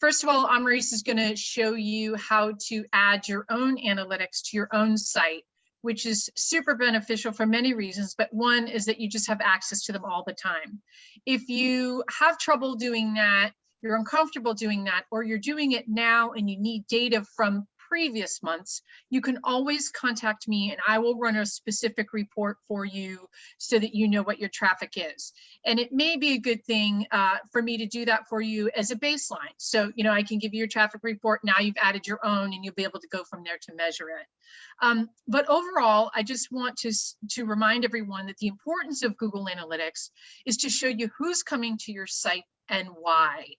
First of all, Amaris is going to show you how to add your own analytics to your own site, which is super beneficial for many reasons, but one is that you just have access to them all the time. If you have trouble doing that, you're uncomfortable doing that, or you're doing it now and you need data from previous months, you can always contact me and I will run a specific report for you so that you know what your traffic is. And it may be a good thing for me to do that for you as a baseline. So, you know, I can give you your traffic report. Now you've added your own and you'll be able to go from there to measure it. But overall, I just want to remind everyone that the importance of Google Analytics is to show you who's coming to your site and why.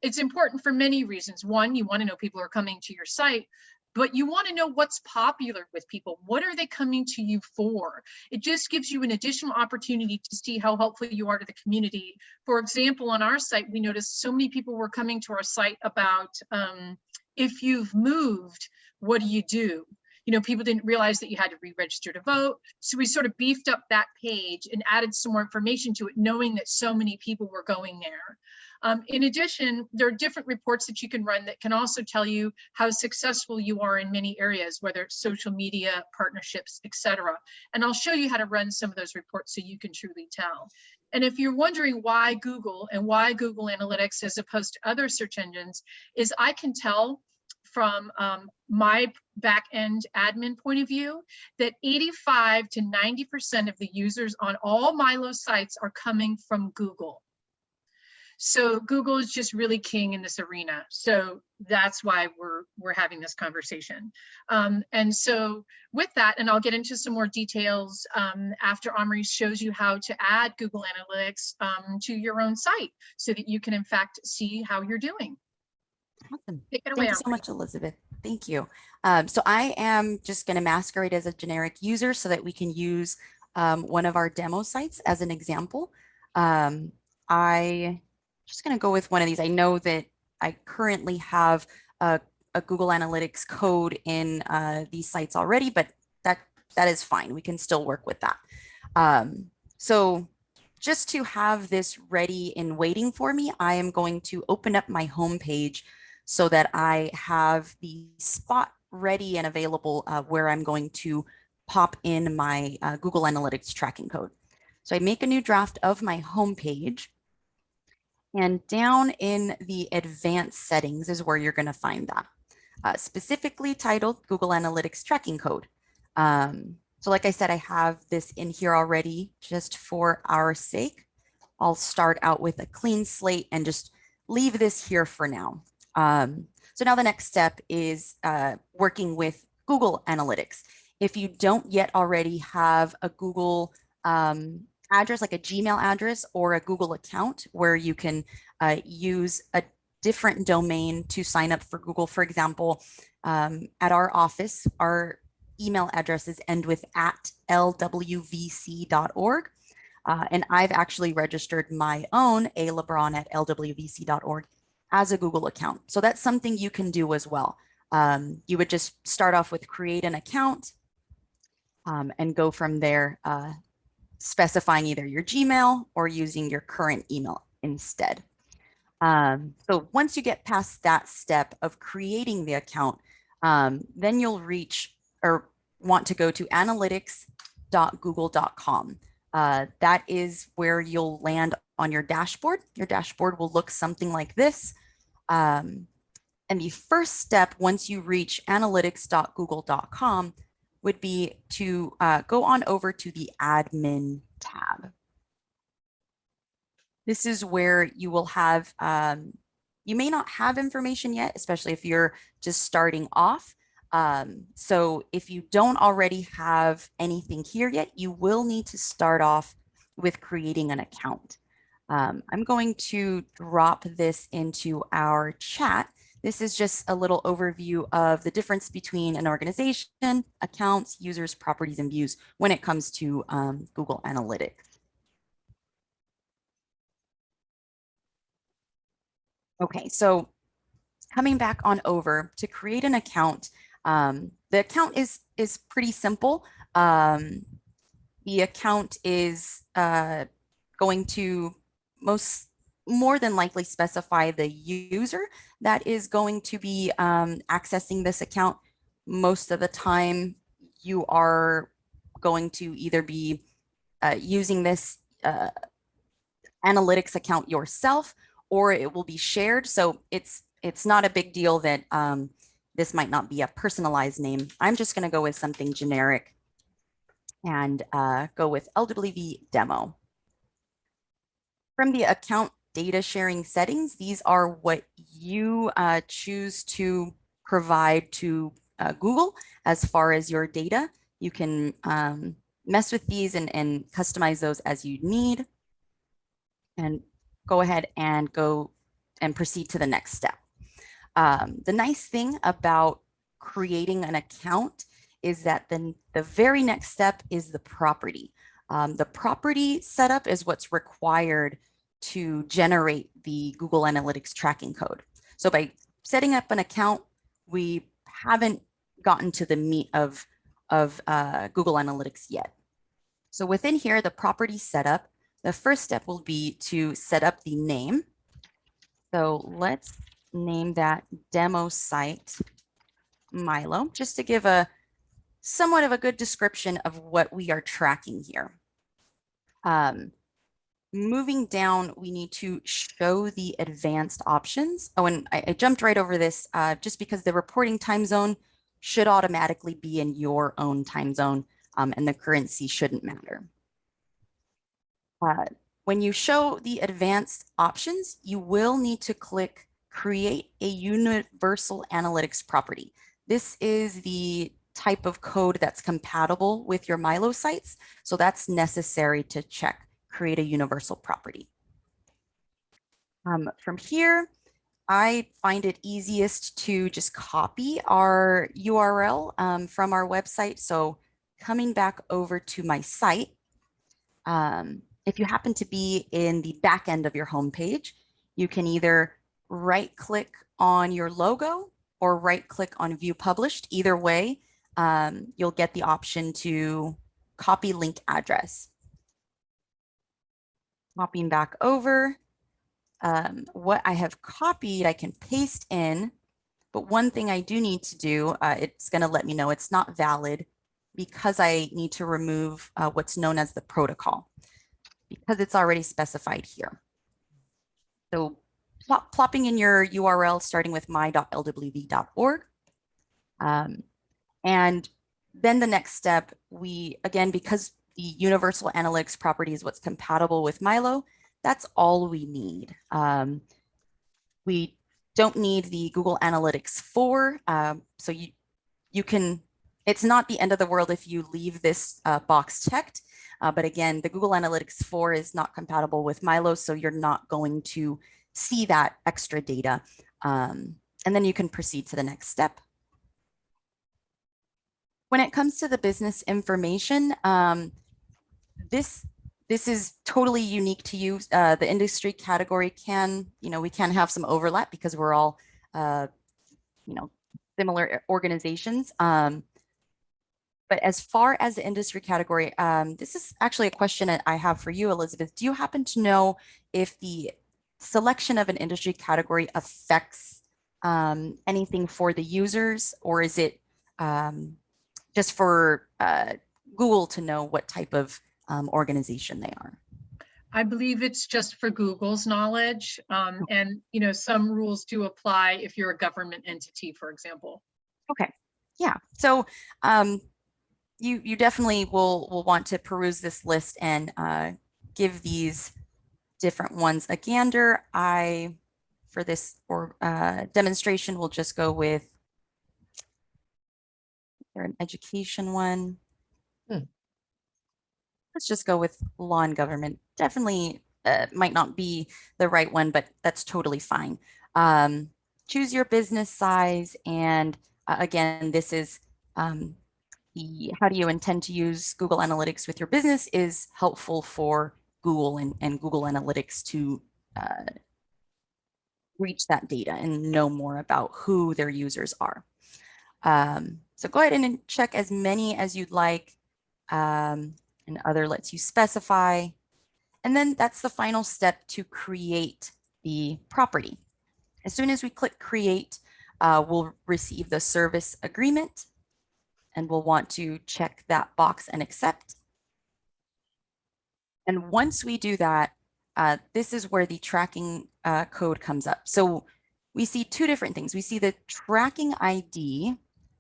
It's important for many reasons. One, you want to know people are coming to your site, but you want to know what's popular with people. What are they coming to you for? It just gives you an additional opportunity to see how helpful you are to the community. For example, on our site, we noticed so many people were coming to our site about if you've moved, what do you do? You know, people didn't realize that you had to re-register to vote. So we sort of beefed up that page and added some more information to it, knowing that so many people were going there. In addition, there are different reports that you can run that can also tell you how successful you are in many areas, whether it's social media, partnerships, etc. And I'll show you how to run some of those reports so you can truly tell. And if you're wondering why Google and why Google Analytics as opposed to other search engines, is I can tell from my back-end admin point of view that 85 to 90% of the users on all Milo sites are coming from Google. So Google is just really king in this arena. So that's why we're having this conversation. And so with that, and I'll get into some more details after Amaris shows you how to add Google Analytics to your own site so that you can in fact see how you're doing. Awesome. Take it away, Thank you so much, Elizabeth. Thank you. So I am just going to masquerade as a generic user so that we can use one of our demo sites as an example. I just going to go with one of these. I know that I currently have a Google Analytics code in these sites already, but that is fine. We can still work with that. So just to have this ready and waiting for me, I am going to open up my home page so that I have the spot ready and available where I'm going to pop in my Google Analytics tracking code. So I make a new draft of my home page. And down in the advanced settings is where you're going to find that, specifically titled Google Analytics Tracking Code. So like I said, I have this in here already just for our sake. I'll start out with a clean slate and just leave this here for now. So now the next step is working with Google Analytics. If you don't yet already have a Google address, like a Gmail address or a Google account where you can use a different domain to sign up for Google. For example, at our office, our email addresses end with @lwvc.org. And I've actually registered my own alebron@lwvc.org as a Google account. So that's something you can do as well. You would just start off with create an account and go from there, specifying either your Gmail or using your current email instead. So once you get past that step of creating the account, then you'll reach or want to go to analytics.google.com. That is where you'll land on your dashboard. Your dashboard will look something like this. And the first step, once you reach analytics.google.com, would be to go on over to the admin tab. This is where you will have, you may not have information yet, especially if you're just starting off. So if you don't already have anything here yet, you will need to start off with creating an account. I'm going to drop this into our chat. This is just a little overview of the difference between an organization, accounts, users, properties, and views when it comes to Google Analytics. Okay, so coming back on over to create an account, the account is pretty simple. The account is going to more than likely specify the user that is going to be accessing this account. Most of the time, you are going to either be using this analytics account yourself, or it will be shared. So it's not a big deal that this might not be a personalized name. I'm just going to go with something generic and go with LWV demo. From the account data sharing settings, these are what you choose to provide to Google as far as your data. You can mess with these and customize those as you need, and go ahead and go and proceed to the next step. The nice thing about creating an account is that then the very next step is the property. The property setup is what's required to generate the Google Analytics tracking code. So by setting up an account, we haven't gotten to the meat of Google Analytics yet. So within here, the property setup, the first step will be to set up the name. So let's name that demo site Milo, just to give a somewhat of a good description of what we are tracking here. Moving down, we need to show the advanced options. Oh, and I jumped right over this just because the reporting time zone should automatically be in your own time zone, and the currency shouldn't matter. When you show the advanced options, you will need to click Create a Universal Analytics Property. This is the type of code that's compatible with your Milo sites, so that's necessary to check Create a Universal Property. From here, I find it easiest to just copy our URL from our website. So coming back over to my site, if you happen to be in the back end of your homepage, you can either right click on your logo or right click on View Published. Either way, you'll get the option to copy link address. Copying back over, what I have copied, I can paste in, but one thing I do need to do, it's going to let me know it's not valid because I need to remove what's known as the protocol, because it's already specified here. So plopping in your URL, starting with my.lwv.org. And then the next step, again, because the universal analytics property is what's compatible with Milo, that's all we need. We don't need the Google Analytics 4. So you can, it's not the end of the world if you leave this box checked. But again, the Google Analytics 4 is not compatible with Milo, so you're not going to see that extra data. And then you can proceed to the next step. When it comes to the business information, this is totally unique to you. The industry category can, we can have some overlap because we're all, similar organizations. But as far as the industry category, this is actually a question that I have for you, Elizabeth. Do you happen to know if the selection of an industry category affects anything for the users, or is it just for Google to know what type of organization they are? I believe it's just for Google's knowledge. And, some rules do apply if you're a government entity, for example. Okay. Yeah. So you definitely will want to peruse this list and give these different ones a gander. For this demonstration, we'll just go with an education one. Let's just go with law and government. Definitely might not be the right one, but that's totally fine. Choose your business size. And again, this is how do you intend to use Google Analytics with your business is helpful for Google and Google Analytics to reach that data and know more about who their users are. So go ahead and check as many as you'd like. And other lets you specify. And then that's the final step to create the property. As soon as we click create, we'll receive the service agreement, and we'll want to check that box and accept. And once we do that, this is where the tracking code comes up. So we see two different things. We see the tracking ID,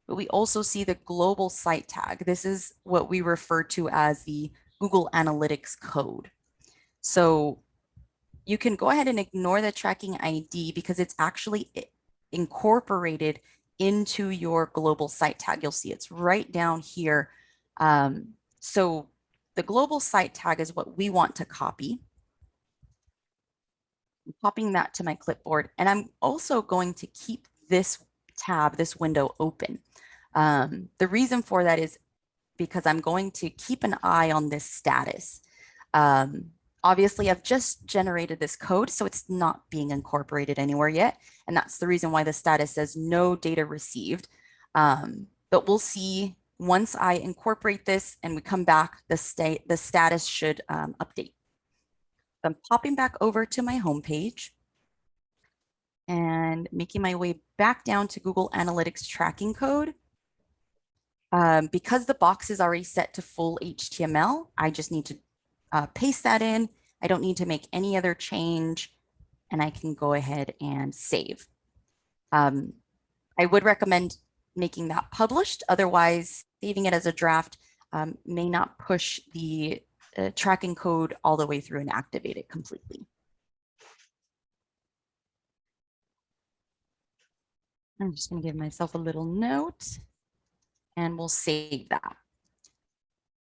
but we also see the global site tag. This is what we refer to as the Google Analytics code. So you can go ahead and ignore the tracking ID because it's actually incorporated into your global site tag. You'll see it's right down here. So the global site tag is what we want to copy. I'm copying that to my clipboard, and I'm also going to keep this tab, this window open. The reason for that is because I'm going to keep an eye on this status. Obviously, I've just generated this code, so it's not being incorporated anywhere yet. And that's the reason why the status says no data received. But we'll see once I incorporate this and we come back, the status should update. I'm popping back over to my homepage and making my way back down to Google Analytics tracking code. Because the box is already set to full HTML, I just need to paste that in. I don't need to make any other change, and I can go ahead and save. I would recommend making that published. Otherwise, saving it as a draft may not push the tracking code all the way through and activate it completely. I'm just going to give myself a little note, and we'll save that.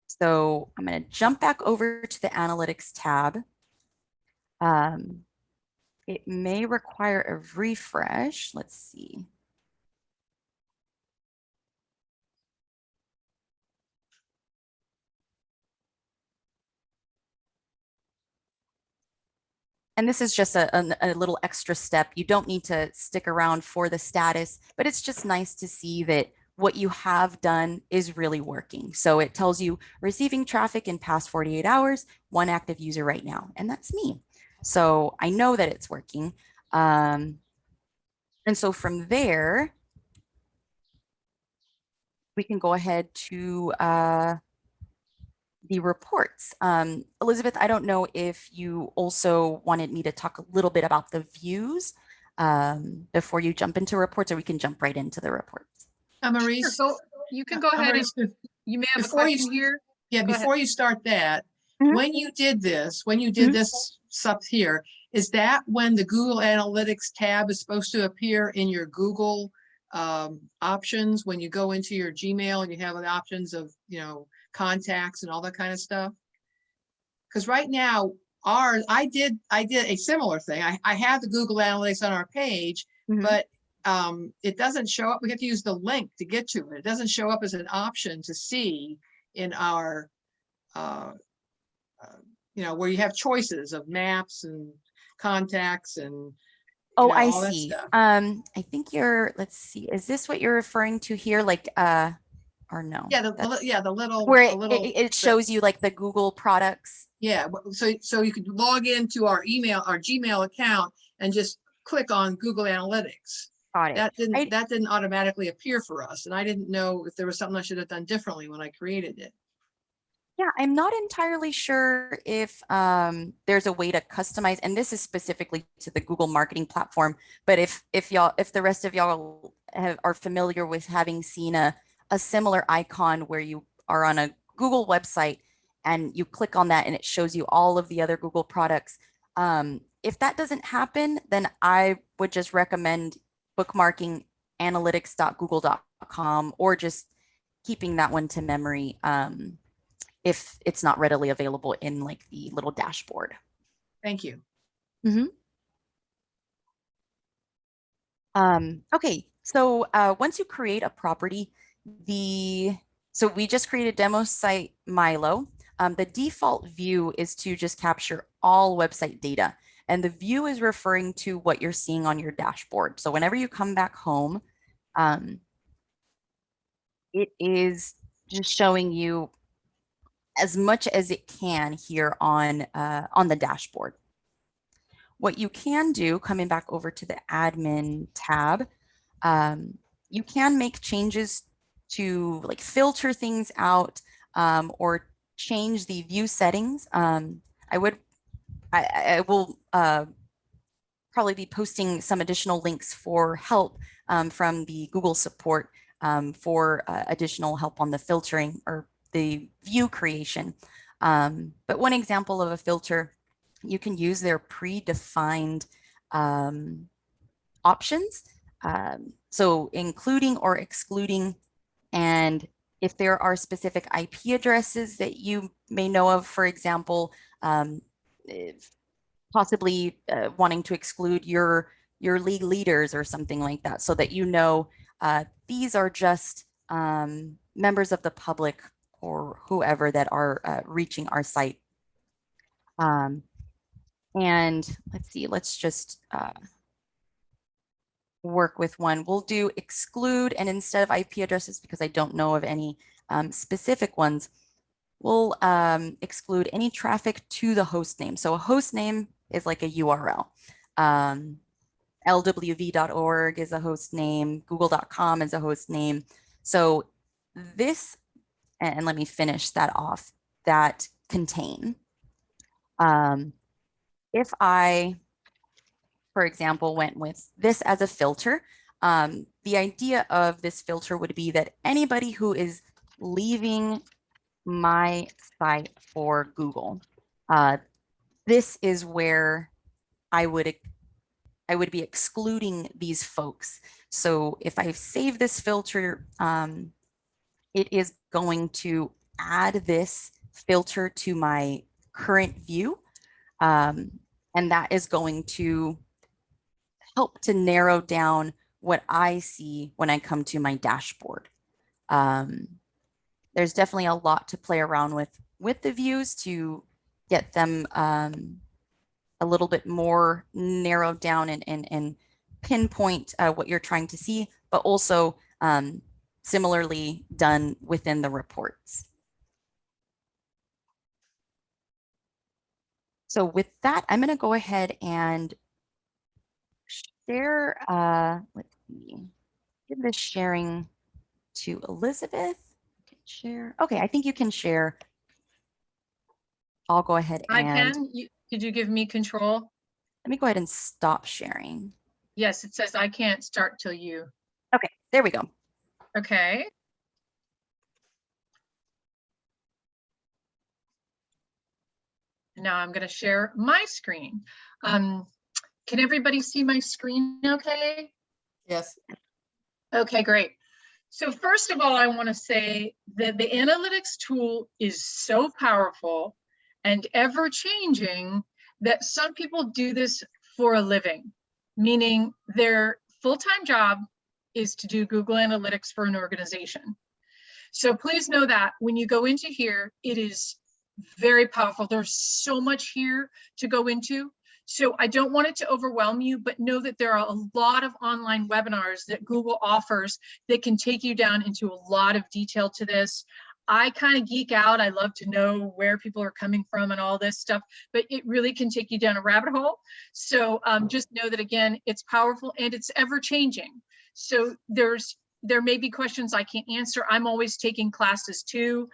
So I'm going to jump back over to the Analytics tab. It may require a refresh. Let's see. And this is just a little extra step. You don't need to stick around for the status, but it's just nice to see that what you have done is really working. So it tells you receiving traffic in past 48 hours, one active user right now, and that's me. So I know that it's working. And so from there, we can go ahead to the reports. Elizabeth, I don't know if you also wanted me to talk a little bit about the views before you jump into reports, or we can jump right into the reports. Maurice, So you can go ahead and you may have a question here. Yeah, Go before you start that, Mhm. when you did this Mhm. this stuff here, is that when the Google Analytics tab is supposed to appear in your Google options when you go into your Gmail and you have the options of, you know, contacts and all that kind of stuff? Because right now, I did a similar thing. I have the Google Analytics on our page, Mhm. but it doesn't show up. We have to use the link to get to it. It doesn't show up as an option to see in our, you know, where you have choices of maps and contacts and Oh, know, I all that see. stuff. I think let's see, is this what you're referring to here? Like, or no? Yeah, the little, Where it it shows you like the Google products. Yeah, so you could log into our Gmail account and just click on Google Analytics. Got it. That didn't automatically appear for us, and I didn't know if there was something I should have done differently when I created it. Yeah, I'm not entirely sure if there's a way to customize, and this is specifically to the Google marketing platform, but if the rest of y'all are familiar with having seen a similar icon where you are on a Google website and you click on that and it shows you all of the other Google products. If that doesn't happen, then I would just recommend bookmarking analytics.google.com or just keeping that one to memory. If it's not readily available in like the little dashboard. Thank you. Okay, so once you create a property, so we just created demo site Milo. The default view is to just capture all website data. And the view is referring to what you're seeing on your dashboard. So whenever you come back home, it is just showing you as much as it can here on the dashboard. What you can do, coming back over to the admin tab, you can make changes to like filter things out or change the view settings. I will probably be posting some additional links for help from the Google support for additional help on the filtering or the view creation. But one example of a filter, you can use their predefined options. So including or excluding, and if there are specific IP addresses that you may know of, for example, possibly wanting to exclude your league leaders or something like that, so that you know these are just members of the public or whoever that are reaching our site. And let's see, let's just work with one. We'll do exclude, and instead of IP addresses, because I don't know of any specific ones, we'll exclude any traffic to the host name. So a host name is like a URL. lwv.org is a host name. Google.com is a host name. So this, and let me finish that off, that contain. If I, for example, went with this as a filter, the idea of this filter would be that anybody who is leaving my site for Google, this is where I would be excluding these folks. So if I save this filter, it is going to add this filter to my current view. And that is going to help to narrow down what I see when I come to my dashboard. There's definitely a lot to play around with the views to get them a little bit more narrowed down and pinpoint what you're trying to see, but also similarly done within the reports. So with that, I'm going to go ahead and share, let's see, give this sharing to Elizabeth. Share. Okay, I think you can share. I'll go ahead and. I can. Did you give me control? Let me go ahead and stop sharing. Yes, it says I can't start till you. Okay, there we go. Okay. Now I'm going to share my screen. Can everybody see my screen okay? Yes. Okay, great. So first of all, I want to say that the analytics tool is so powerful and ever changing that some people do this for a living, meaning their full-time job is to do Google Analytics for an organization. So please know that when you go into here, it is very powerful. There's so much here to go into. So I don't want it to overwhelm you, but know that there are a lot of online webinars that Google offers that can take you down into a lot of detail to this. I kind of geek out. I love to know where people are coming from and all this stuff, but it really can take you down a rabbit hole. So just know that, again, it's powerful and it's ever changing. So there may be questions I can't answer. I'm always taking classes too,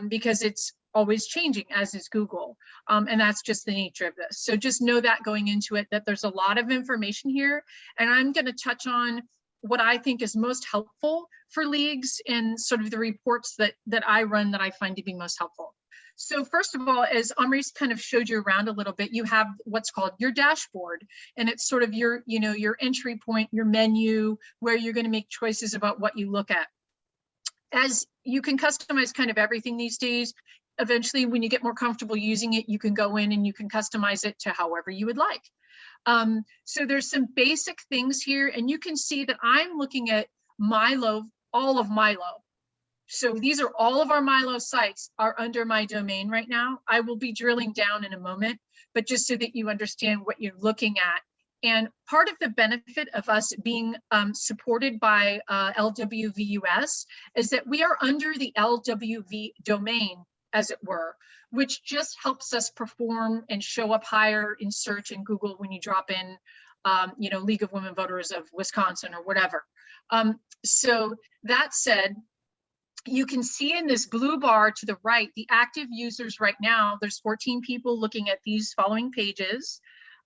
because it's always changing, as is Google. And that's just the nature of this. So just know that going into it, that there's a lot of information here. And I'm going to touch on what I think is most helpful for leagues and sort of the reports that I run that I find to be most helpful. So first of all, as Amri's kind of showed you around a little bit, you have what's called your dashboard, and it's sort of your, your entry point, your menu, where you're going to make choices about what you look at. As you can customize kind of everything these days, eventually when you get more comfortable using it, you can go in and you can customize it to however you would like. So there's some basic things here, and you can see that I'm looking at Milo, all of Milo. So these are all of our Milo sites are under my domain right now. I will be drilling down in a moment, but just so that you understand what you're looking at. And part of the benefit of us being supported by LWVUS is that we are under the LWV domain as it were, which just helps us perform and show up higher in search in Google when you drop in, you know, League of Women Voters of Wisconsin or whatever. So that said, you can see in this blue bar to the right, the active users right now, there's 14 people looking at these following pages.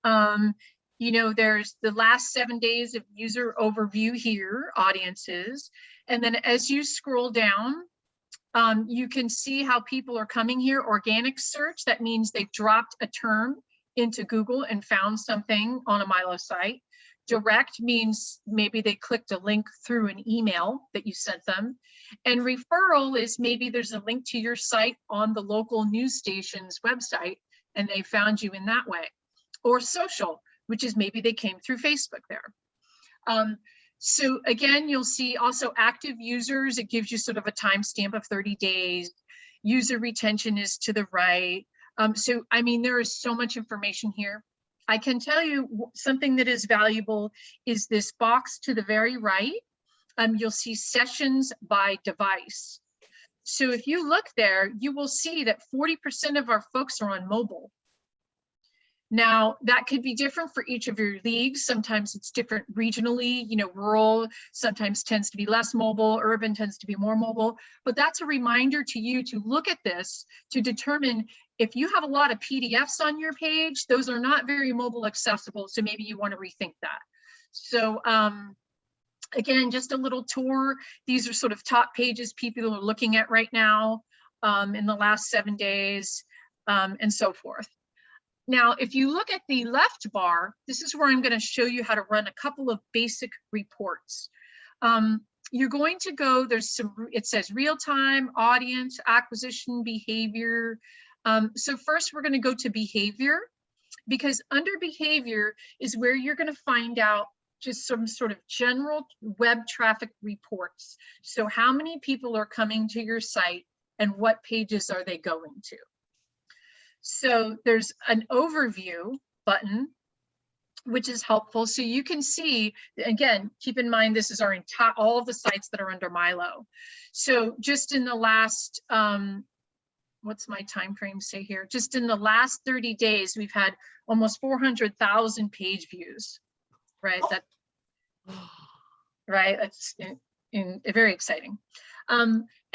You know, there's the last 7 days of user overview here, audiences. And then as you scroll down, you can see how people are coming here. Organic search, that means they've dropped a term into Google and found something on a Milo site. Direct means maybe they clicked a link through an email that you sent them. And referral is maybe there's a link to your site on the local news station's website and they found you in that way. Or social, which is maybe they came through Facebook there. So again, you'll see also active users. It gives you sort of a timestamp of 30 days. User retention is to the right. So, I mean, there is so much information here. I can tell you something that is valuable is this box to the very right. You'll see sessions by device. So if you look there, you will see that 40% of our folks are on mobile. Now, that could be different for each of your leagues. Sometimes it's different regionally, you know, rural sometimes tends to be less mobile, urban tends to be more mobile. But that's a reminder to you to look at this to determine if you have a lot of PDFs on your page, those are not very mobile accessible. So maybe you want to rethink that. So again, just a little tour. These are sort of top pages people are looking at right now in the last 7 days and so forth. Now, if you look at the left bar, this is where I'm going to show you how to run a couple of basic reports. You're going to go, there's some, it says real-time, audience, acquisition, behavior. So first we're going to go to behavior, because under behavior is where you're going to find out just some sort of general web traffic reports. So how many people are coming to your site and what pages are they going to? So there's an overview button, which is helpful. So you can see, again, keep in mind, this is our entire, all of the sites that are under Milo. So just in the last, what's my time frame say here? Just in the last 30 days, we've had almost 400,000 page views, right? That, right, that's very exciting.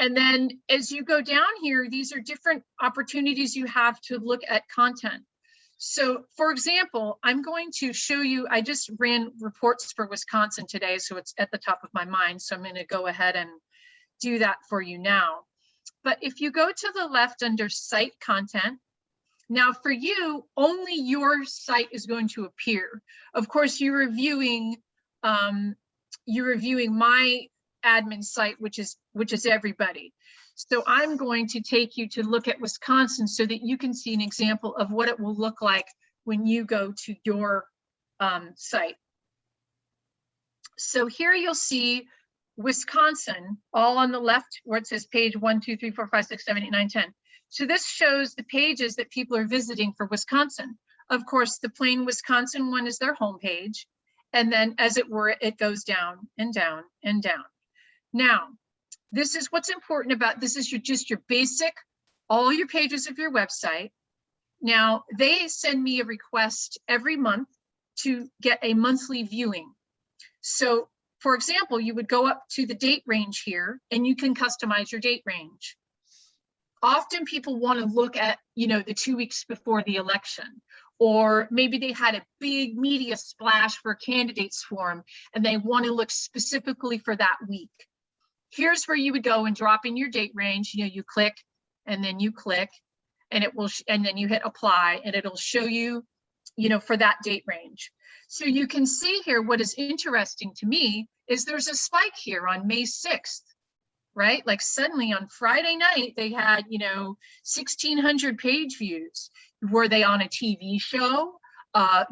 And then as you go down here, these are different opportunities you have to look at content. So for example, I'm going to show you, I just ran reports for Wisconsin today, so it's at the top of my mind. So I'm going to go ahead and do that for you now. But if you go to the left under site content, now for you, only your site is going to appear. Of course, you're reviewing my admin site, which is everybody. So I'm going to take you to look at Wisconsin so that you can see an example of what it will look like when you go to your site. So here you'll see Wisconsin, all on the left where it says page 1, 2, 3, 4, 5, 6, 7, 8, 9, 10. So this shows the pages that people are visiting for Wisconsin. Of course, the plain Wisconsin one is their homepage. And then as it were, it goes down and down and down. Now, this is what's important about, this is just your basic, all your pages of your website. Now, they send me a request every month to get a monthly viewing. So, for example, you would go up to the date range here and you can customize your date range. Often people want to look at, you know, the 2 weeks before the election, or maybe they had a big media splash for a candidates forum and they want to look specifically for that week. Here's where you would go and drop in your date range. You know, you click and then you click and it will, and then you hit apply and it'll show you, you know, for that date range. So you can see here, what is interesting to me is there's a spike here on May 6th, right? Like suddenly on Friday night, they had, you know, 1,600 page views. Were they on a TV show?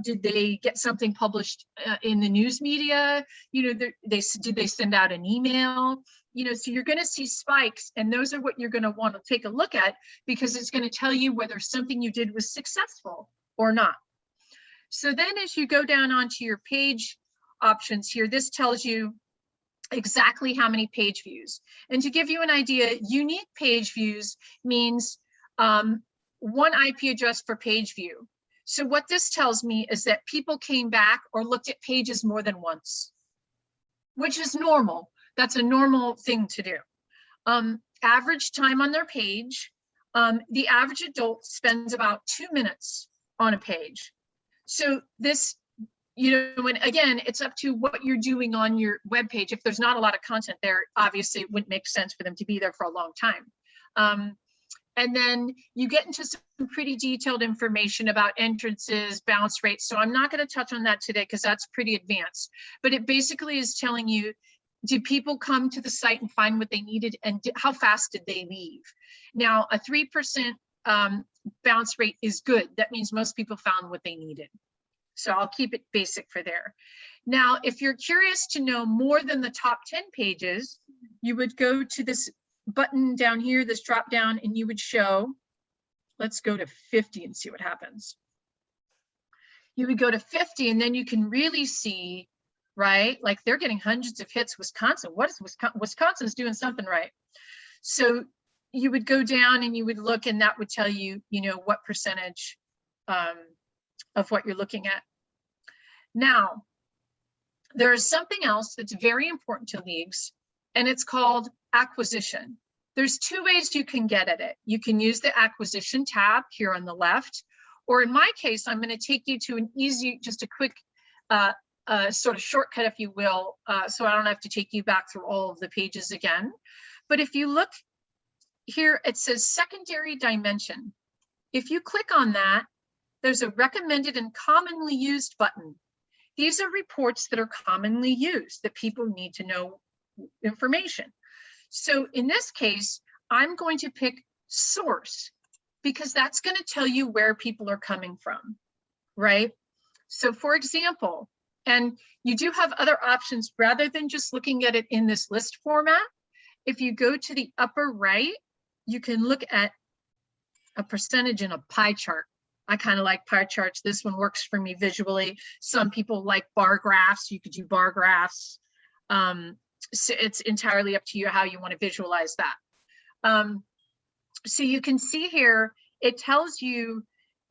Did they get something published in the news media? You know, did they send out an email? You know, so you're going to see spikes, and those are what you're going to want to take a look at, because it's going to tell you whether something you did was successful or not. So then as you go down onto your page options here, this tells you exactly how many page views. And to give you an idea, unique page views means one IP address for page view. So what this tells me is that people came back or looked at pages more than once, which is normal. That's a normal thing to do. Average time on their page. The average adult spends about 2 minutes on a page. So this, and again, it's up to what you're doing on your web page. If there's not a lot of content there, obviously it wouldn't make sense for them to be there for a long time. And then you get into some pretty detailed information about entrances, bounce rates. So I'm not going to touch on that today because that's pretty advanced. But it basically is telling you, did people come to the site and find what they needed, and how fast did they leave? Now, a 3% bounce rate is good. That means most people found what they needed. So I'll keep it basic for there. Now, if you're curious to know more than the top 10 pages, you would go to this button down here, this drop down, and you would show, let's go to 50 and see what happens. You would go to 50 and then you can really see, right? Like they're getting hundreds of hits. Wisconsin, what is Wisconsin? Wisconsin's doing something right. So you would go down and you would look, and that would tell you, what percentage of what you're looking at. Now, there is something else that's very important to leagues, and it's called acquisition. There's 2 ways you can get at it. You can use the acquisition tab here on the left, or in my case, I'm going to take you to an easy, just a quick sort of shortcut, if you will, so I don't have to take you back through all of the pages again. But if you look here, it says secondary dimension. If you click on that, there's a recommended and commonly used button. These are reports that are commonly used that people need to know information. So in this case, I'm going to pick source because that's going to tell you where people are coming from, right? So for example, and you do have other options rather than just looking at it in this list format. If you go to the upper right, you can look at a percentage in a pie chart. I kind of like pie charts. This one works for me visually. Some people like bar graphs. You could do bar graphs. So it's entirely up to you how you want to visualize that. So you can see here, it tells you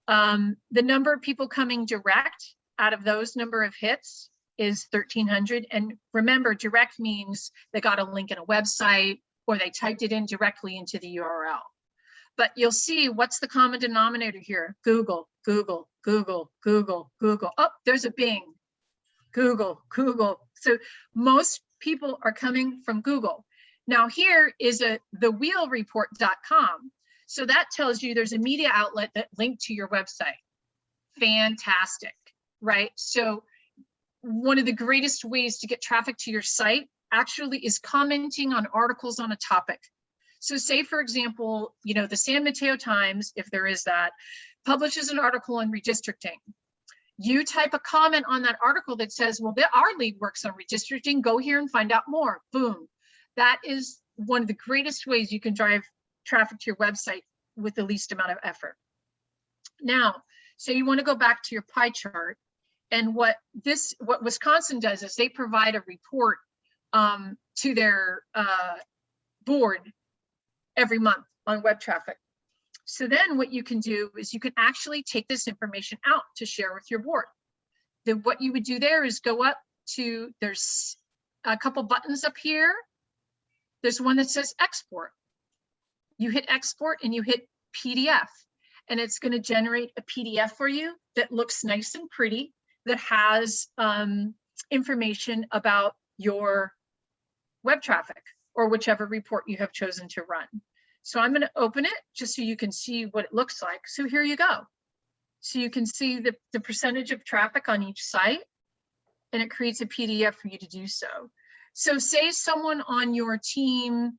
the number of people coming direct out of those number of hits is 1,300. And remember, direct means they got a link in a website or they typed it in directly into the URL. But you'll see what's the common denominator here. Google, Google, Google, Google, Google. Oh, there's a Bing. Google, Google. So most people are coming from Google. Now here is thewheelreport.com. So that tells you there's a media outlet that linked to your website. Fantastic, right? So one of the greatest ways to get traffic to your site actually is commenting on articles on a topic. So say, for example, the San Mateo Times, if there is that, publishes an article on redistricting. You type a comment on that article that says, well, our league works on redistricting, go here and find out more. Boom. That is one of the greatest ways you can drive traffic to your website with the least amount of effort. Now, so you want to go back to your pie chart, and what Wisconsin does is they provide a report to their board every month on web traffic. So then what you can do is you can actually take this information out to share with your board. Then what you would do there is go up to, there's a couple buttons up here. There's one that says export. You hit export and you hit PDF, and it's going to generate a PDF for you that looks nice and pretty, that has information about your web traffic or whichever report you have chosen to run. So I'm going to open it just so you can see what it looks like. So here you go. So you can see the percentage of traffic on each site, and it creates a PDF for you to do so. So say someone on your team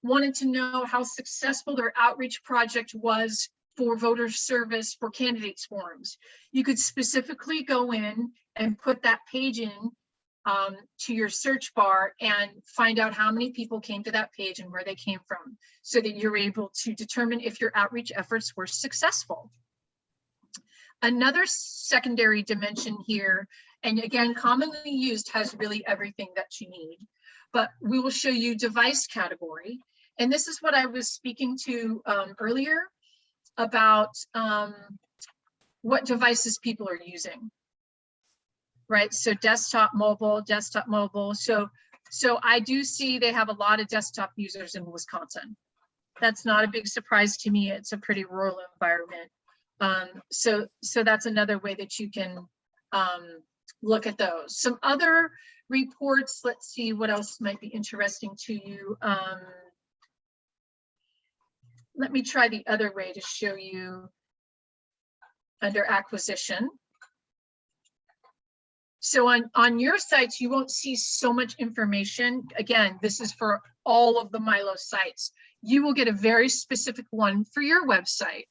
wanted to know how successful their outreach project was for voter service for candidates forums. You could specifically go in and put that page in to your search bar and find out how many people came to that page and where they came from, so that you're able to determine if your outreach efforts were successful. Another secondary dimension here, and again, commonly used, has really everything that you need, but we will show you device category. And this is what I was speaking to earlier about what devices people are using. Right, so desktop, mobile. So I do see they have a lot of desktop users in Wisconsin. That's not a big surprise to me. It's a pretty rural environment. So that's another way that you can look at those. Some other reports, let's see what else might be interesting to you. Let me try the other way to show you under acquisition. So on your sites, you won't see so much information. Again, this is for all of the Milo sites. You will get a very specific one for your website.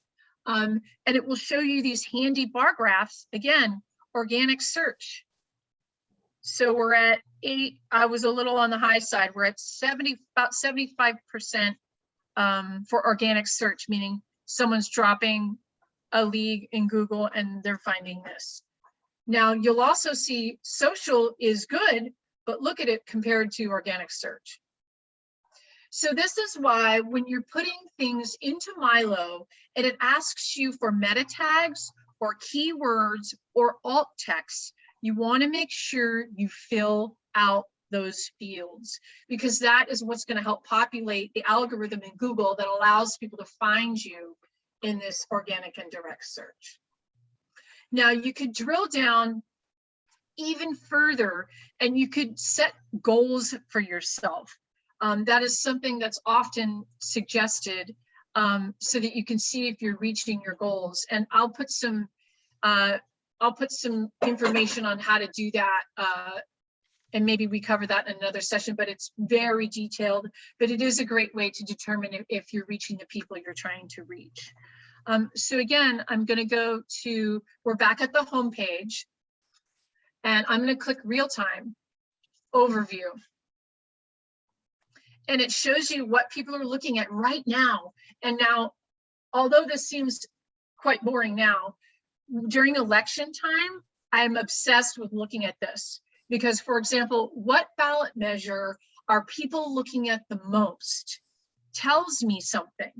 And it will show you these handy bar graphs. Again, organic search. So we're at 8, I was a little on the high side. We're at about 75% for organic search, meaning someone's dropping a league in Google and they're finding this. Now, you'll also see social is good, but look at it compared to organic search. So this is why when you're putting things into Milo and it asks you for meta tags or keywords or alt text, you want to make sure you fill out those fields, because that is what's going to help populate the algorithm in Google that allows people to find you in this organic and direct search. Now you could drill down even further and you could set goals for yourself. That is something that's often suggested so that you can see if you're reaching your goals. And I'll put some information on how to do that. And maybe we cover that in another session, but it's very detailed, but it is a great way to determine if you're reaching the people you're trying to reach. So again, I'm going to go to, we're back at the home page, and I'm going to click real time overview. And it shows you what people are looking at right now. And now, although this seems quite boring now, during election time, I'm obsessed with looking at this. Because, for example, what ballot measure are people looking at the most tells me something.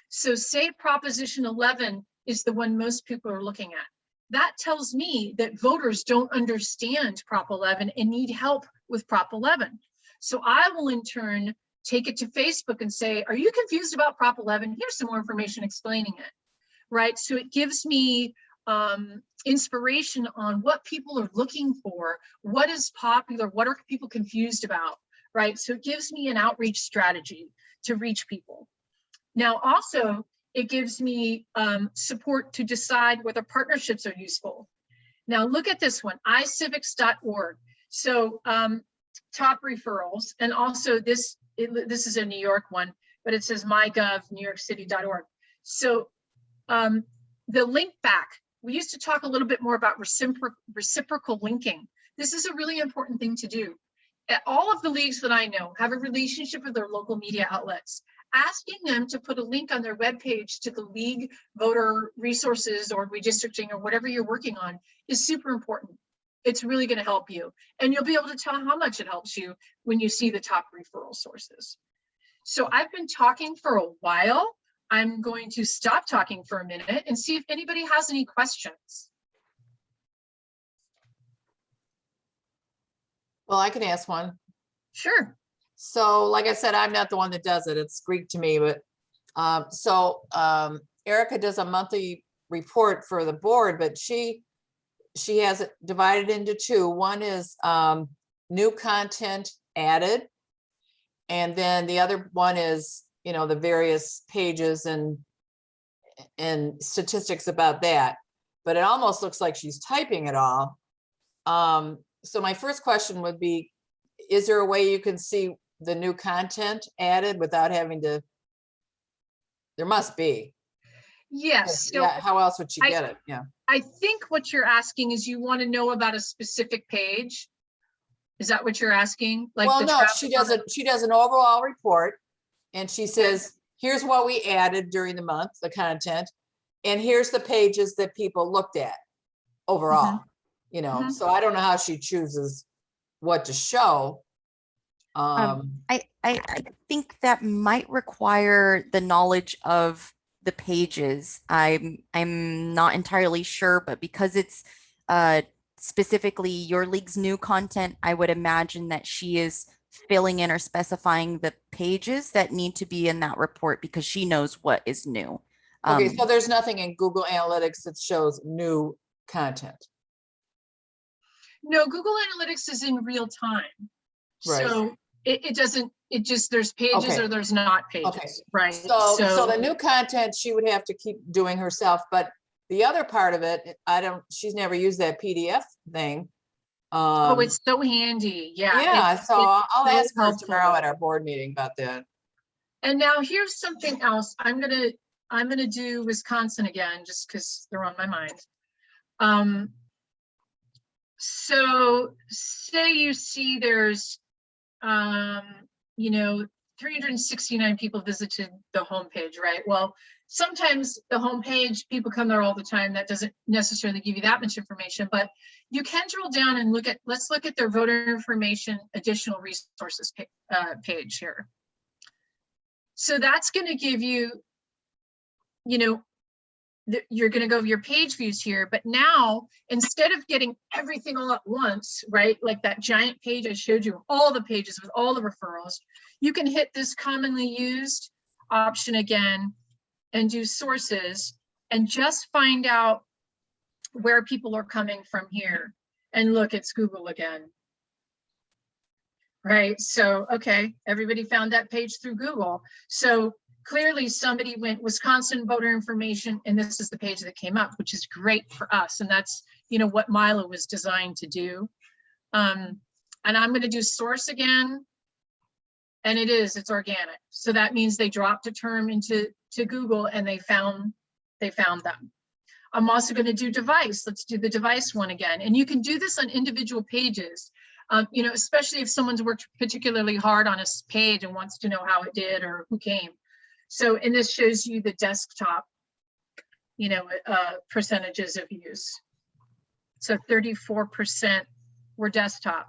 So say Proposition 11 is the one most people are looking at. That tells me that voters don't understand Prop 11 and need help with Prop 11. So I will in turn take it to Facebook and say, are you confused about Prop 11? Here's some more information explaining it, right? So it gives me inspiration on what people are looking for, what is popular, what are people confused about, right? So it gives me an outreach strategy to reach people. Now, also, it gives me support to decide whether partnerships are useful. Now, look at this one, iCivics.org. So top referrals, and also this is a New York one, but it says mygov, newyorkcity.org. So the link back, we used to talk a little bit more about reciprocal linking. This is a really important thing to do. All of the leagues that I know have a relationship with their local media outlets. Asking them to put a link on their webpage to the league voter resources or redistricting or whatever you're working on is super important. It's really going to help you. And you'll be able to tell how much it helps you when you see the top referral sources. So I've been talking for a while. I'm going to stop talking for a minute and see if anybody has any questions. Well, I can ask one. Sure. So like I said, I'm not the one that does it. It's Greek to me, but Erica does a monthly report for the board, but she has it divided into two. One is new content added. And then the other one is, you know, the various pages and statistics about that. But it almost looks like she's typing it all. So my first question would be, is there a way you can see the new content added without having to? There must be. Yes. So yeah, how else would you get it? Yeah. I think what you're asking is you want to know about a specific page. Is that what you're asking? Like, Well, no, she does an overall report and she says, here's what we added during the month, the content, and here's the pages that people looked at overall, you know. So I don't know how she chooses what to show. I think that might require the knowledge of the pages. I'm not entirely sure, but because it's specifically your league's new content, I would imagine that she is filling in or specifying the pages that need to be in that report because she knows what is new. Okay, so there's nothing in Google Analytics that shows new content. No, Google Analytics is in real time. Right. So it doesn't, it just, there's pages Okay. or there's not pages, right? So the new content she would have to keep doing herself, but the other part of it, she's never used that PDF thing. Oh, it's so handy. Yeah. Yeah, it's so I'll so ask her helpful. tomorrow at our board meeting about that. And now here's something else. I'm gonna do Wisconsin again, just because they're on my mind. So say you see there's, 369 people visited the homepage, right? Well, sometimes the homepage, people come there all the time. That doesn't necessarily give you that much information, but you can drill down and let's look at their voter information, additional resources page here. So that's going to give you, you're going to go over your page views here, but now instead of getting everything all at once, right, like that giant page I showed you, all the pages with all the referrals, you can hit this commonly used option again and do sources and just find out where people are coming from here. And look, it's Google again. Right, so, okay, everybody found that page through Google. So clearly somebody went Wisconsin voter information, and this is the page that came up, which is great for us. And that's, what Milo was designed to do. And I'm going to do source again. And it's organic. So that means they dropped a term into Google and they found them. I'm also going to do device. Let's do the device one again. And you can do this on individual pages, especially if someone's worked particularly hard on a page and wants to know how it did or who came. So, and this shows you the desktop, percentages of use. So 34% were desktop.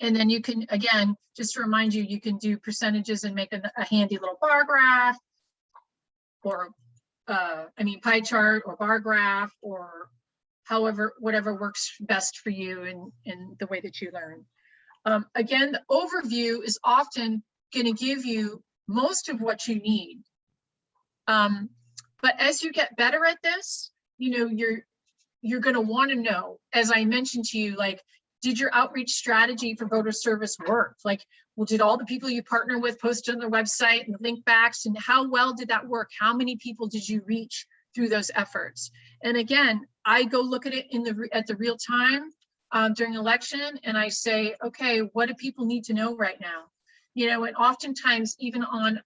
And then you can, again, just to remind you, you can do percentages and make a handy little bar graph or, pie chart or bar graph or whatever works best for you in the way that you learn. Again, the overview is often going to give you most of what you need. But as you get better at this, you're going to want to know, as I mentioned to you, like, did your outreach strategy for voter service work? Like, well, did all the people you partner with post on their website and link backs, and how well did that work? How many people did you reach through those efforts? And again, I go look at it at the real time during election, and I say, okay, what do people need to know right now? And oftentimes even on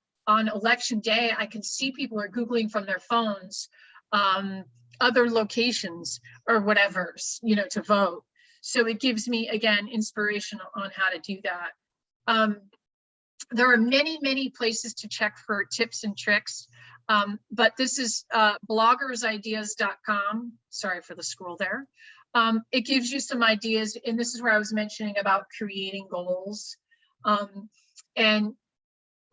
election day, I can see people are Googling from their phones, other locations or whatever, to vote. So it gives me, again, inspiration on how to do that. There are many, many places to check for tips and tricks, but this is bloggersideas.com. Sorry for the scroll there. It gives you some ideas, and this is where I was mentioning about creating goals. And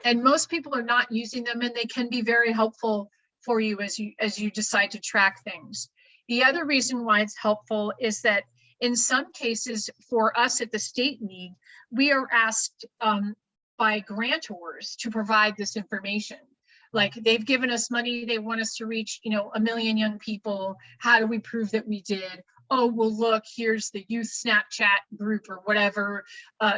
most people are not using them, and they can be very helpful for you as you decide to track things. The other reason why it's helpful is that in some cases for us at the State League, we are asked by grantors to provide this information. Like, they've given us money, they want us to reach, 1 million young people. How do we prove that we did? Oh, well, look, here's the youth Snapchat group or whatever,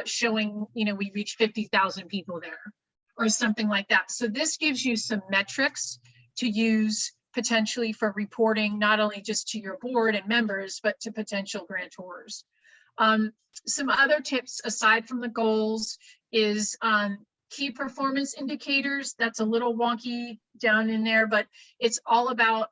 showing, we reached 50,000 people there or something like that. So this gives you some metrics to use potentially for reporting, not only just to your board and members, but to potential grantors. Some other tips aside from the goals is key performance indicators. That's a little wonky down in there, but it's all about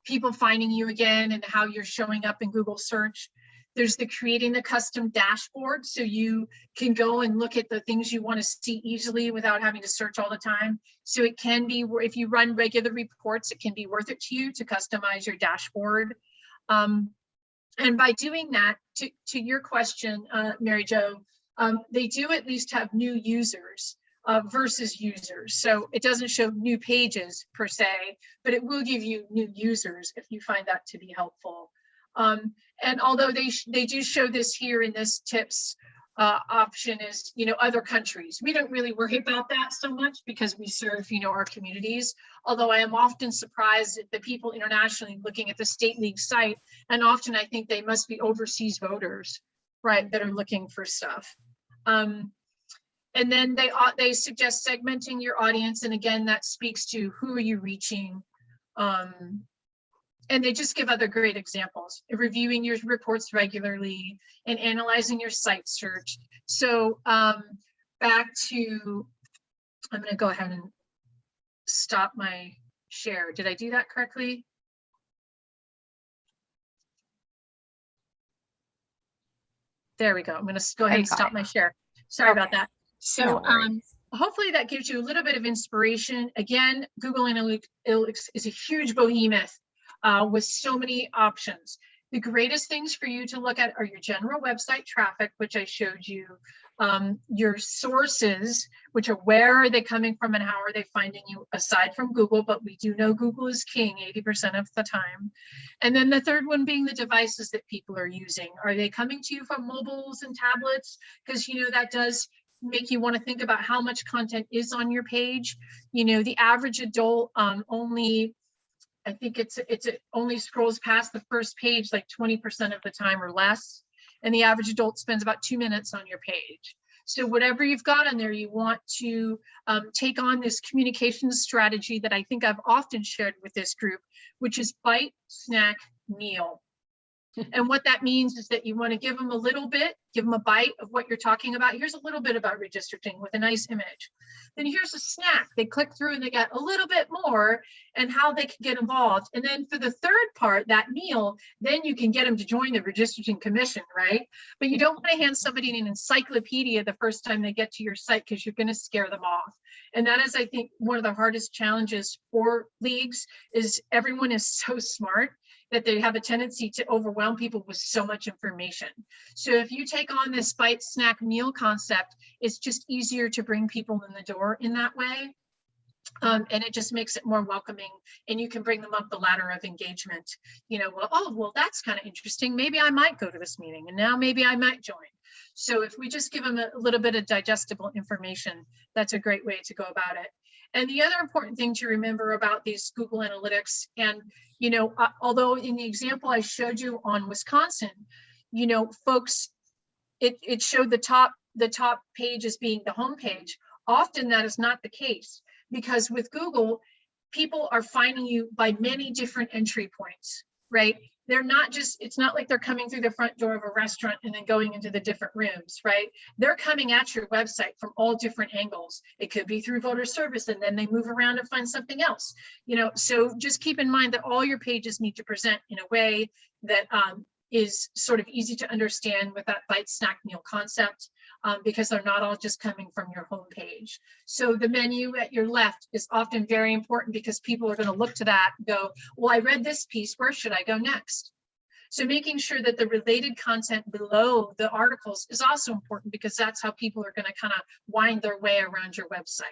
people finding you again and how you're showing up in Google search. There's the creating the custom dashboard, so you can go and look at the things you want to see easily without having to search all the time. So it can be, if you run regular reports, it can be worth it to you to customize your dashboard. And by doing that, to your question, Mary Jo, they do at least have new users versus users. So it doesn't show new pages per se, but it will give you new users if you find that to be helpful. And although they do show this here in this tips option is, other countries. We don't really worry about that so much because we serve, our communities. Although I am often surprised at the people internationally looking at the state league site. And often I think they must be overseas voters, right, that are looking for stuff. And then they suggest segmenting your audience. And again, that speaks to who are you reaching? And they just give other great examples, reviewing your reports regularly and analyzing your site search. So back to, I'm going to go ahead and stop my share. Did I do that correctly? There we go. I'm going to go ahead and stop my share. Sorry about that. So hopefully that gives you a little bit of inspiration. Again, Google Analytics is a huge behemoth with so many options. The greatest things for you to look at are your general website traffic, which I showed you, your sources, which are where are they coming from and how are they finding you aside from Google, but we do know Google is king 80% of the time. And then the third one being the devices that people are using. Are they coming to you from mobiles and tablets? Because that does make you want to think about how much content is on your page. The average adult I think it only scrolls past the first page like 20% of the time or less. And the average adult spends about 2 minutes on your page. So whatever you've got on there, you want to take on this communication strategy that I think I've often shared with this group, which is bite, snack, meal. And what that means is that you want to give them a little bit, give them a bite of what you're talking about. Here's a little bit about redistricting with a nice image. Then here's a snack. They click through and they get a little bit more and how they can get involved. And then for the third part, that meal, then you can get them to join the redistricting commission, right? But you don't want to hand somebody an encyclopedia the first time they get to your site because you're going to scare them off. And that is, I think, one of the hardest challenges for leagues is everyone is so smart that they have a tendency to overwhelm people with so much information. So if you take on this bite, snack, meal concept, it's just easier to bring people in the door in that way. And it just makes it more welcoming and you can bring them up the ladder of engagement. Well, that's kind of interesting. Maybe I might go to this meeting and now maybe I might join. So if we just give them a little bit of digestible information, that's a great way to go about it. And the other important thing to remember about these Google Analytics, and although in the example I showed you on Wisconsin, folks, it showed the top page as being the home page. Often that is not the case because with Google, people are finding you by many different entry points, right? They're not just, it's not like they're coming through the front door of a restaurant and then going into the different rooms, right? They're coming at your website from all different angles. It could be through voter service and then they move around and find something else. So just keep in mind that all your pages need to present in a way that is sort of easy to understand with that bite, snack, meal concept. Because they're not all just coming from your home page. So the menu at your left is often very important because people are going to look to that and go, well, I read this piece, where should I go next? So making sure that the related content below the articles is also important because that's how people are going to kind of wind their way around your website.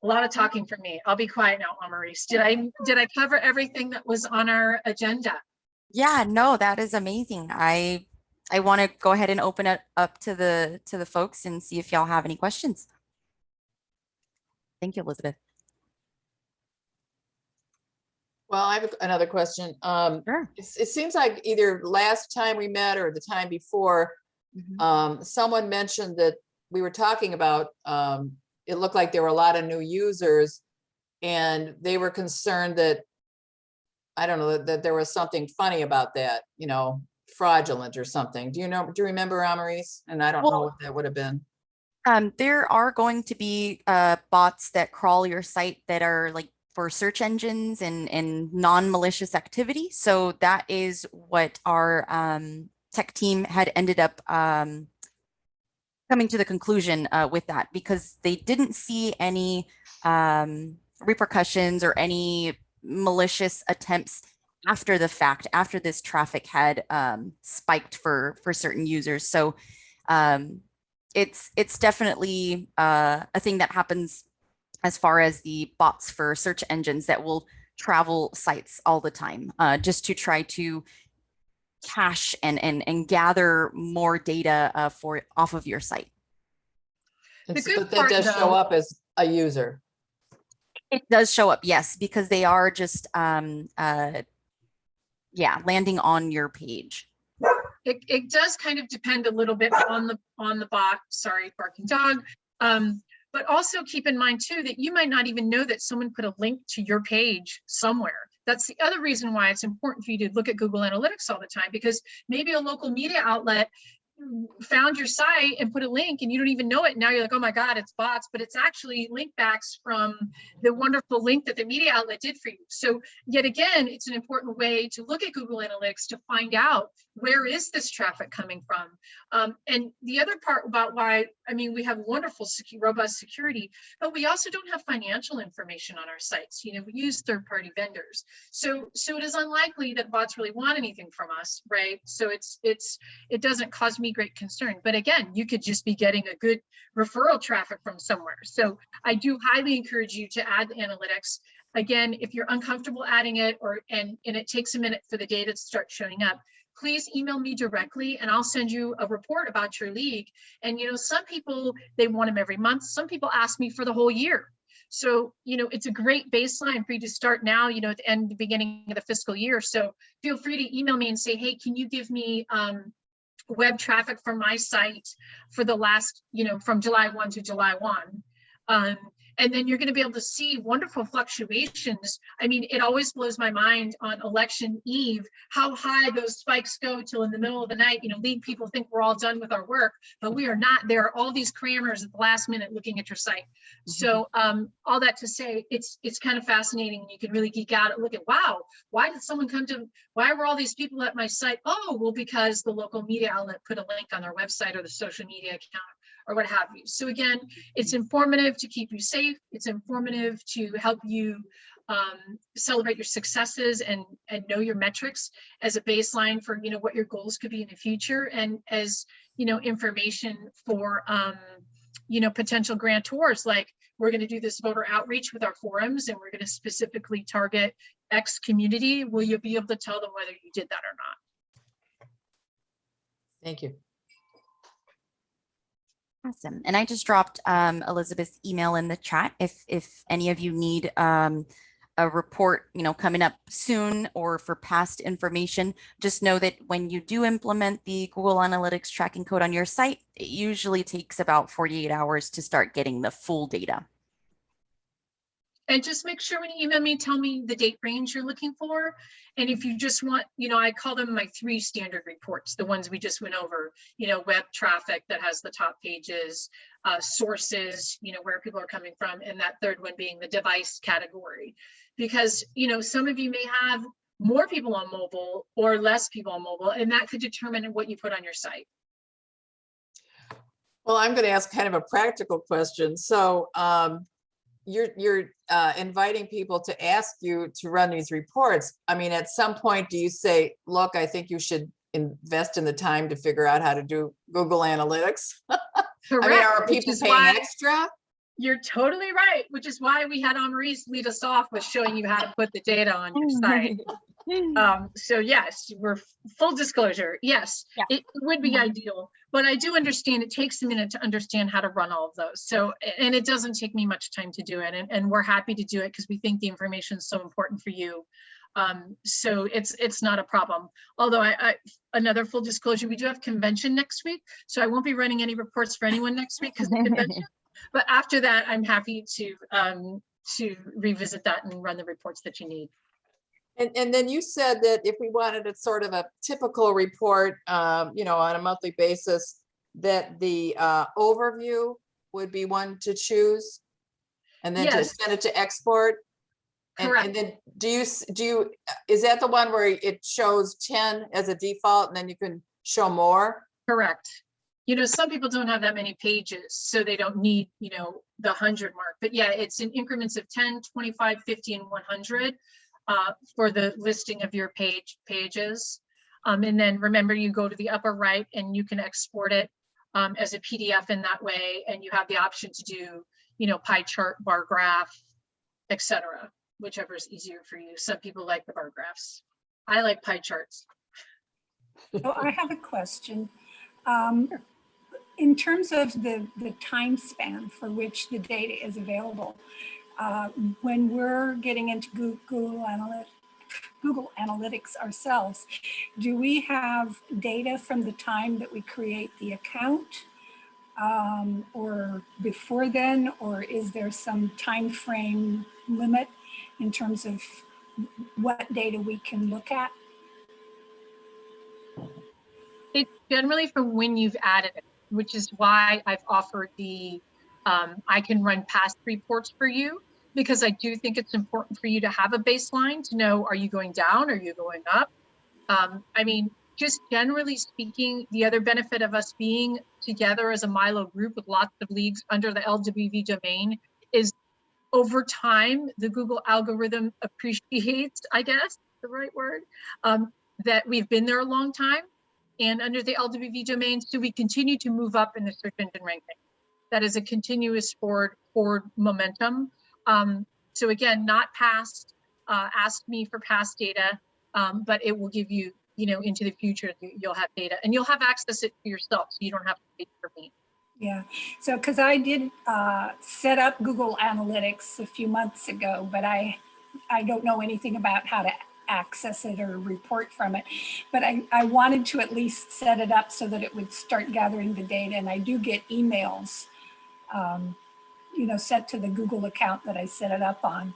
A lot of talking from me. I'll be quiet now, Amaris. Did I cover everything that was on our agenda? Yeah, no, that is amazing. I want to go ahead and open it up to the folks and see if y'all have any questions. Thank you, Elizabeth. Well, I have another question. Sure. It seems like either last time we met or the time before, someone mentioned that we were talking about, it looked like there were a lot of new users and they were concerned that, I don't know, that there was something funny about that, fraudulent or something. Do you remember, Amaris? And I don't know what that would have been. There are going to be bots that crawl your site that are like for search engines and non-malicious activity. So that is what our tech team had ended up coming to the conclusion with that, because they didn't see any repercussions or any malicious attempts after the fact, after this traffic had spiked for certain users. So It's definitely a thing that happens as far as the bots for search engines that will travel sites all the time, just to try to cache and gather more data for off of your site. The good But that part, does show though- up as a user. It does show up, yes, because they are just yeah, landing on your page. It does kind of depend a little bit on the bot, sorry, barking dog. But also keep in mind too, that you might not even know that someone put a link to your page somewhere. That's the other reason why it's important for you to look at Google Analytics all the time, because maybe a local media outlet found your site and put a link and you don't even know it. Now you're like, oh my God, it's bots, but it's actually link backs from the wonderful link that the media outlet did for you. So yet again, it's an important way to look at Google Analytics to find out where is this traffic coming from. And the other part about why, I mean, we have wonderful, robust security, but we also don't have financial information on our sites. You know, we use third-party vendors. So it is unlikely that bots really want anything from us, right? So it doesn't cause me great concern. But again, you could just be getting a good referral traffic from somewhere. So I do highly encourage you to add analytics. Again, if you're uncomfortable adding it and it takes a minute for the data to start showing up, please email me directly and I'll send you a report about your league. And, you know, some people, they want them every month. Some people ask me for the whole year. So, you know, it's a great baseline for you to start now, you know, at the beginning of the fiscal year. So feel free to email me and say, hey, can you give me web traffic from my site for the last, you know, from July 1 to July 1. And then you're going to be able to see wonderful fluctuations. I mean, it always blows my mind on election eve, how high those spikes go till in the middle of the night. You know, league people think we're all done with our work, but we are not. There are all these crammers at the last minute looking at your site. So all that to say, it's kind of fascinating. You can really geek out and look at, wow, why were all these people at my site? Oh, well, because the local media outlet put a link on their website or the social media account or what have you. So again, it's informative to keep you safe. It's informative to help you celebrate your successes and know your metrics as a baseline for, you know, what your goals could be in the future, and as, you know, information for, you know, potential grantors. Like, we're going to do this voter outreach with our forums and we're going to specifically target X community. Will you be able to tell them whether you did that or not? Thank you. Awesome. And I just dropped Elizabeth's email in the chat. If any of you need a report, you know, coming up soon or for past information, just know that when you do implement the Google Analytics tracking code on your site, it usually takes about 48 hours to start getting the full data. And just make sure when you email me, tell me the date range you're looking for. And if you just want, you know, I call them my 3 standard reports, the ones we just went over, you know, web traffic that has the top pages, sources, you know, where people are coming from, and that third one being the device category. Because, you know, some of you may have more people on mobile or less people on mobile, and that could determine what you put on your site. Well, I'm going to ask kind of a practical question. So you're inviting people to ask you to run these reports. I mean, at some point, do you say, look, I think you should invest in the time to figure out how to do Google Analytics? Correct. I mean, are people paying extra? You're totally right, which is why we had Maurice lead us off with showing you how to put the data on your site. So yes, we're full disclosure. Yes, yeah. It would be ideal, but I do understand it takes a minute to understand how to run all of those. So, and it doesn't take me much time to do it. And we're happy to do it because we think the information is so important for you. So it's not a problem. Although another full disclosure, we do have convention next week. So I won't be running any reports for anyone next week because of convention. But after that, I'm happy to revisit that and run the reports that you need. And then you said that if we wanted a sort of a typical report, you know, on a monthly basis, that the overview would be one to choose, and then to send it to export. Correct. And then do you is that the one where it shows 10 as a default, and then you can show more? Correct. You know, some people don't have that many pages, so they don't need, you know, the 100 mark. But yeah, it's in increments of 10, 25, 50, and 100 for the listing of your pages. And then remember, you go to the upper right and you can export it as a PDF in that way. And you have the option to do, pie chart, bar graph, etc., whichever is easier for you. Some people like the bar graphs. I like pie charts. So I have a question. In terms of the time span for which the data is available, when we're getting into Google Analytics ourselves, do we have data from the time that we create the account or before then, or is there some time frame limit in terms of what data we can look at? It's generally from when you've added it, which is why I've offered the I can run past reports for you, because I do think it's important for you to have a baseline to know, are you going down, are you going up? I mean, just generally speaking, the other benefit of us being together as a Milo group with lots of leagues under the LWV domain is over time, the Google algorithm appreciates, I guess, the right word, that we've been there a long time. And under the LWV domain, so we continue to move up in the search engine ranking. That is a continuous forward momentum. So again, not past, ask me for past data, but it will give you, into the future, you'll have data and you'll have access it to yourself. So you don't have to wait for me. Yeah, so because I did set up Google Analytics a few months ago, but I don't know anything about how to access it or report from it. But I wanted to at least set it up so that it would start gathering the data. And I do get emails, sent to the Google account that I set it up on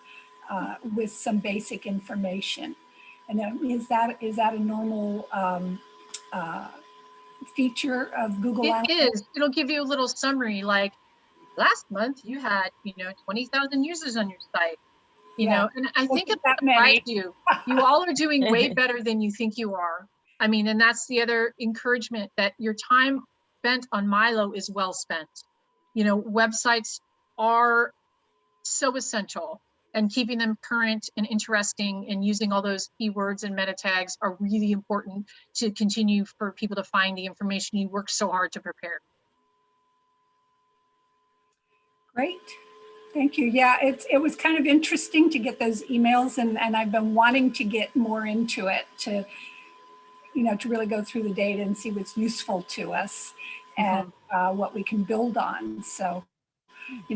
with some basic information. And is that a normal feature of Google Analytics? It is. It'll give you a little summary, like last month you had, 20,000 users on your site, and I think it surprised you. You all are doing way better than you think you are. I mean, and that's the other encouragement, that your time spent on Milo is well spent. Websites are so essential, and keeping them current and interesting and using all those keywords and meta tags are really important to continue for people to find the information you work so hard to prepare. Great. Thank you. Yeah, it was kind of interesting to get those emails, and I've been wanting to get more into it to really go through the data and see what's useful to us and what we can build on. So,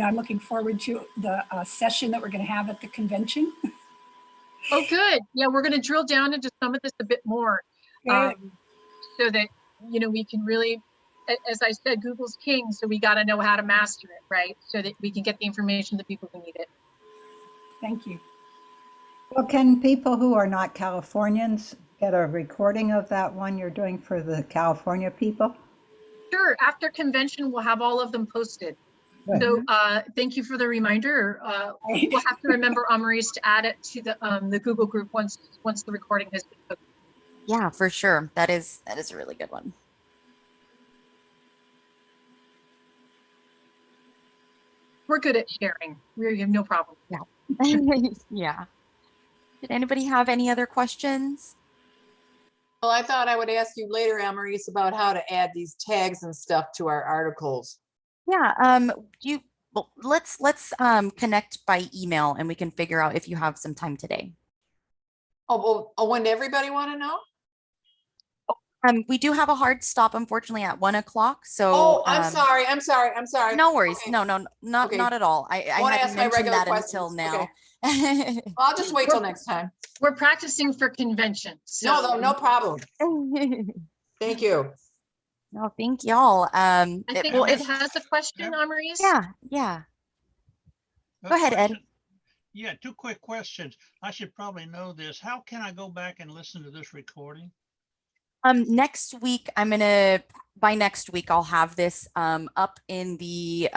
I'm looking forward to the session that we're going to have at the convention. Oh, good. Yeah, we're going to drill down into some of this a bit more, so that, we can really, as I said, Google's king, so we got to know how to master it, right? So that we can get the information to people who need it. Thank you. Well, can people who are not Californians get a recording of that one you're doing for the California people? Sure. After convention, we'll have all of them posted. Good. So thank you for the reminder. We'll have to remember, Amaris, to add it to the Google group once the recording has been posted. Yeah, for sure. That is a really good one. We're good at sharing. We have no problem. Yeah. Yeah. Did anybody have any other questions? Well, I thought I would ask you later, Amaris, about how to add these tags and stuff to our articles. Yeah. Well, let's connect by email and we can figure out if you have some time today. Oh, when everybody want to know? We do have a hard stop, unfortunately, at 1 o'clock. So Oh, I'm sorry. no worries. Okay. No, not Okay. not at all. I wanna hadn't ask my mentioned regular that until questions. now. Well, I'll just wait till next time. We're practicing for convention. So No problem. Thank you. No, thank y'all. I think Well, Ed if has a question, Amaris. yeah. Go ahead, Ed. Yeah, two quick questions. I should probably know this. How can I go back and listen to this recording? Next week, by next week, I'll have this up in the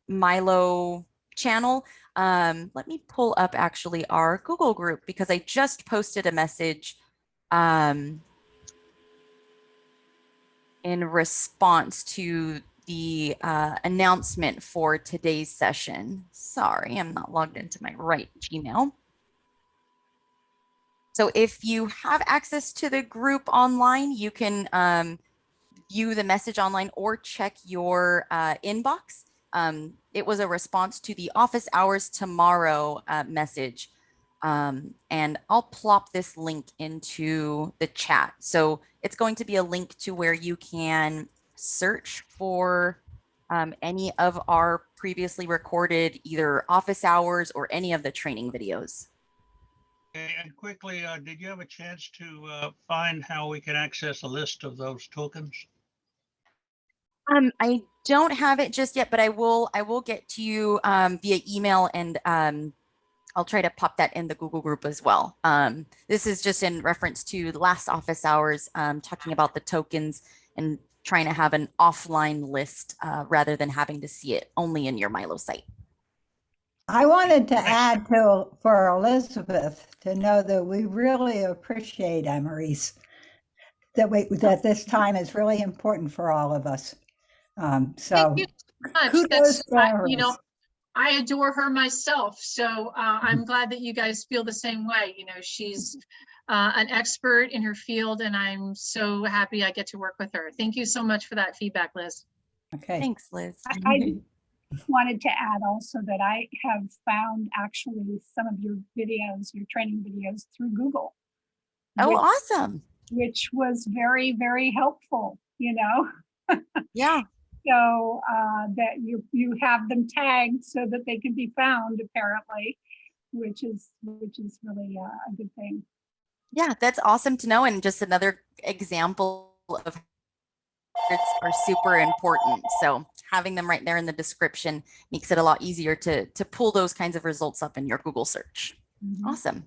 Milo channel. Let me pull up actually our Google group, because I just posted a message in response to the announcement for today's session. Sorry, I'm not logged into my right Gmail. So if you have access to the group online, you can view the message online or check your inbox. It was a response to the office hours tomorrow message. And I'll plop this link into the chat. So it's going to be a link to where you can search for any of our previously recorded either office hours or any of the training videos. Okay, and quickly, did you have a chance to find how we can access a list of those tokens? I don't have it just yet, but I will get to you via email, and I'll try to pop that in the Google group as well. This is just in reference to the last office hours, talking about the tokens and trying to have an offline list rather than having to see it only in your Milo site. I wanted to add for Elizabeth to know that we really appreciate Emery's, that this time is really important for all of us. So Thank you so much. kudos to You know, Emery's. I adore her myself, so I'm glad that you guys feel the same way. You know, she's an expert in her field, and I'm so happy I get to work with her. Thank you so much for that feedback, Liz. Okay. Thanks, Liz. I wanted to add also that I have found actually some of your videos, your training videos through Google. Oh, which- awesome. Which was very, very helpful, you know? Yeah. So that you have them tagged so that they can be found apparently, which is really a good thing. Yeah, that's awesome to know. And just another example of are super important. So having them right there in the description makes it a lot easier to pull those kinds of results up in your Google search. Mhm. Awesome.